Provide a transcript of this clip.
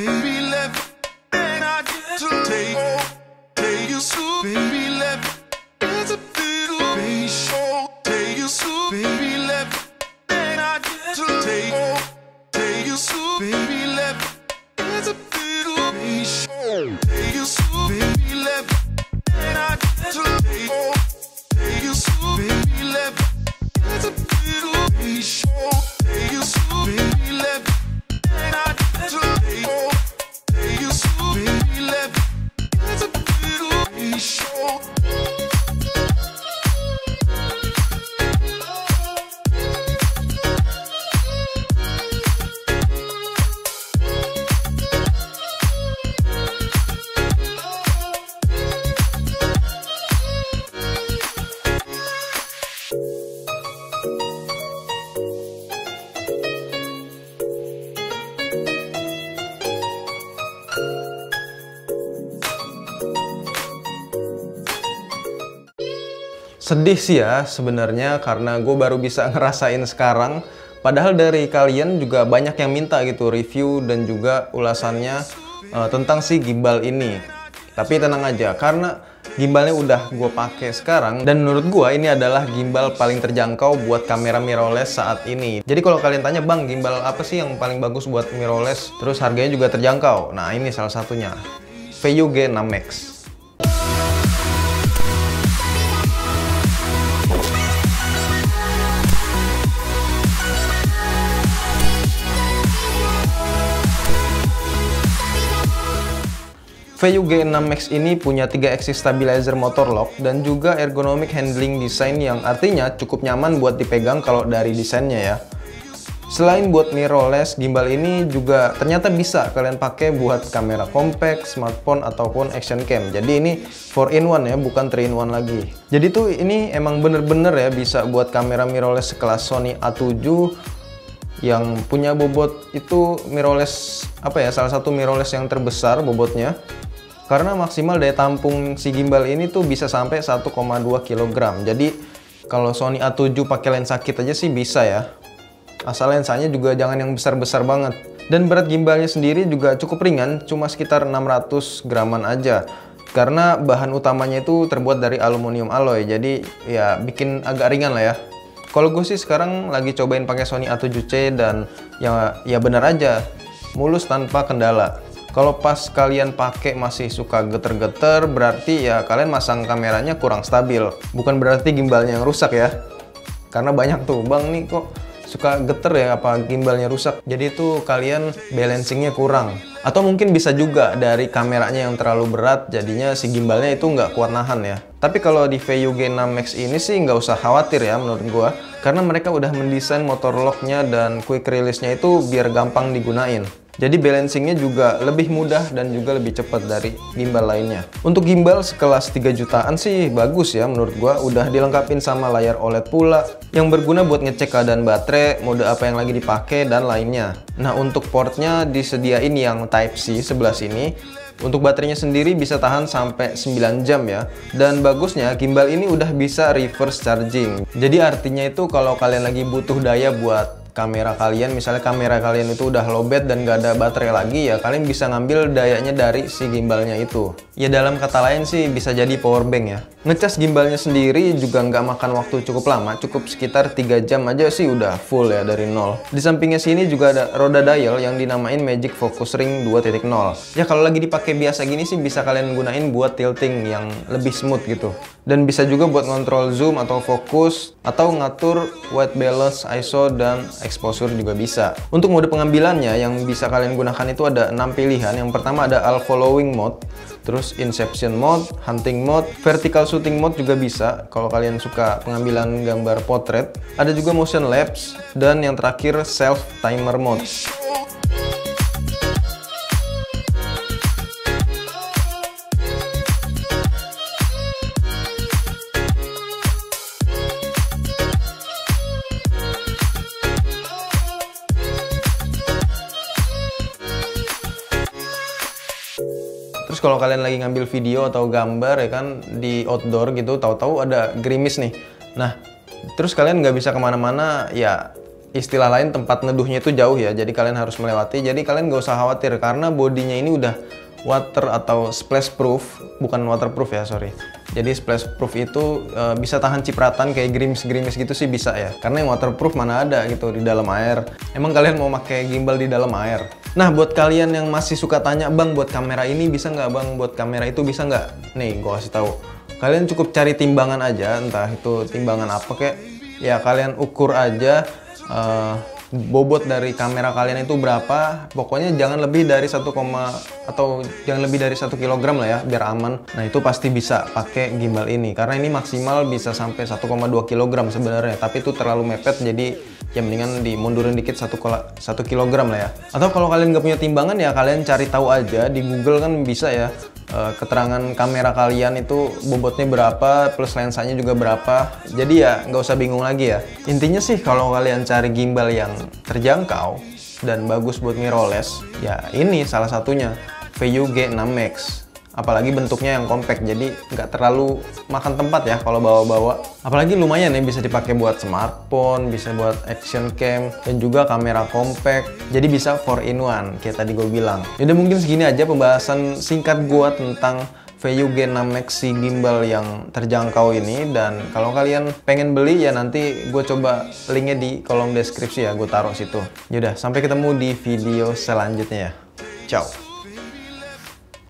baby, left, and I get to take you so, baby, left, it's a little patient, take you so, baby, left, and I get to take you so, baby, left, it's a little patient, take you so, baby, left, and I get to take you so, baby, left, it's a little patient, take you so, baby, left, and I get to take you so, baby, left, it's a little patient. Sedih sih ya sebenarnya karena gue baru bisa ngerasain sekarang. Padahal dari kalian juga banyak yang minta gitu review dan juga ulasannya tentang si gimbal ini. Tapi tenang aja karena gimbalnya udah gue pakai sekarang dan menurut gue ini adalah gimbal paling terjangkau buat kamera mirrorless saat ini. Jadi kalau kalian tanya, bang, gimbal apa sih yang paling bagus buat mirrorless terus harganya juga terjangkau? Nah, ini salah satunya, VU G6 Max. VU G6 Max ini punya 3 axis stabilizer motor lock dan juga ergonomic handling design yang artinya cukup nyaman buat dipegang kalau dari desainnya ya. Selain buat mirrorless, gimbal ini juga ternyata bisa kalian pakai buat kamera compact, smartphone ataupun action cam. Jadi ini 4-in-1 ya, bukan 3-in-1 lagi. Jadi tuh ini emang bener-bener ya bisa buat kamera mirrorless sekelas Sony A7 yang punya bobot itu mirrorless apa ya, salah satu mirrorless yang terbesar bobotnya. Karena maksimal daya tampung si gimbal ini tuh bisa sampai 1,2 kg. Jadi kalau Sony A7 pakai lensa kit aja sih bisa ya. Asal lensanya juga jangan yang besar-besar banget. Dan berat gimbalnya sendiri juga cukup ringan, cuma sekitar 600 graman aja. Karena bahan utamanya itu terbuat dari aluminium alloy, jadi ya bikin agak ringan lah ya. Kalau gue sih sekarang lagi cobain pakai Sony A7C dan ya benar aja, mulus tanpa kendala. Kalau pas kalian pakai masih suka geter-geter, berarti ya kalian masang kameranya kurang stabil. Bukan berarti gimbalnya yang rusak ya. Karena banyak tuh, bang nih kok suka geter ya apa gimbalnya rusak. Jadi tuh kalian balancingnya kurang. Atau mungkin bisa juga dari kameranya yang terlalu berat, jadinya si gimbalnya itu nggak kuat nahan ya. Tapi kalau di VU G6 Max ini sih nggak usah khawatir ya menurut gua. Karena mereka udah mendesain motor locknya dan quick release-nya itu biar gampang digunain. Jadi balancingnya juga lebih mudah dan juga lebih cepat dari gimbal lainnya. Untuk gimbal sekelas 3 jutaan sih bagus ya menurut gua. Udah dilengkapin sama layar OLED pula yang berguna buat ngecek keadaan baterai, mode apa yang lagi dipakai, dan lainnya. Nah, untuk portnya disediain yang Type-C sebelah sini. Untuk baterainya sendiri bisa tahan sampai 9 jam ya. Dan bagusnya gimbal ini udah bisa reverse charging. Jadi artinya itu kalau kalian lagi butuh daya buat kamera kalian, misalnya kamera kalian itu udah lowbat dan gak ada baterai lagi, ya kalian bisa ngambil dayanya dari si gimbalnya itu. Ya dalam kata lain sih bisa jadi power bank ya. Ngecas gimbalnya sendiri juga nggak makan waktu cukup lama, cukup sekitar 3 jam aja sih udah full ya dari nol. Di sampingnya sini juga ada roda dial yang dinamain Magic Focus Ring 2.0. Ya kalau lagi dipakai biasa gini sih bisa kalian gunain buat tilting yang lebih smooth gitu. Dan bisa juga buat ngontrol zoom atau fokus, atau ngatur white balance, ISO, dan exposure juga bisa. Untuk mode pengambilannya yang bisa kalian gunakan itu ada 6 pilihan. Yang pertama ada all following mode, terus inception mode, hunting mode, vertical shooting mode juga bisa kalau kalian suka pengambilan gambar portrait. Ada juga motion lapse, dan yang terakhir self timer mode. Terus kalau kalian lagi ngambil video atau gambar ya kan di outdoor gitu, tahu-tahu ada gerimis nih. Nah, terus kalian nggak bisa kemana-mana, ya istilah lain tempat neduhnya itu jauh ya, jadi kalian harus melewati. Jadi kalian gak usah khawatir karena bodinya ini udah water atau splash proof, bukan waterproof ya, sorry. Jadi splash proof itu bisa tahan cipratan kayak gerimis-gerimis gitu sih bisa ya. Karena yang waterproof mana ada gitu di dalam air. Emang kalian mau pakai gimbal di dalam air? Nah, buat kalian yang masih suka tanya, "Bang, buat kamera ini bisa nggak, Bang? Buat kamera itu bisa nggak?" Nih, gua kasih tahu. Kalian cukup cari timbangan aja, entah itu timbangan apa kayak. Ya, kalian ukur aja bobot dari kamera kalian itu berapa. Pokoknya jangan lebih dari 1, atau jangan lebih dari 1 kilogram lah ya, biar aman. Nah, itu pasti bisa pakai gimbal ini karena ini maksimal bisa sampai 1,2 kilogram sebenarnya, tapi itu terlalu mepet, jadi ya mendingan dimundurin dikit 1 kilogram lah ya. Atau kalau kalian nggak punya timbangan ya kalian cari tahu aja di Google kan bisa ya, keterangan kamera kalian itu bobotnya berapa plus lensanya juga berapa. Jadi ya nggak usah bingung lagi ya. Intinya sih kalau kalian cari gimbal yang terjangkau dan bagus buat mirrorless, ya ini salah satunya, VU G6 Max. Apalagi bentuknya yang compact, jadi nggak terlalu makan tempat ya kalau bawa-bawa. Apalagi lumayan ya, bisa dipakai buat smartphone, bisa buat action cam, dan juga kamera compact. Jadi bisa 4-in-1 kayak tadi gue bilang. Jadi mungkin segini aja pembahasan singkat gue tentang VU G6 Max si gimbal yang terjangkau ini. Dan kalau kalian pengen beli ya nanti gue coba linknya di kolom deskripsi ya, gue taruh situ. Yaudah, sampai ketemu di video selanjutnya ya. Ciao.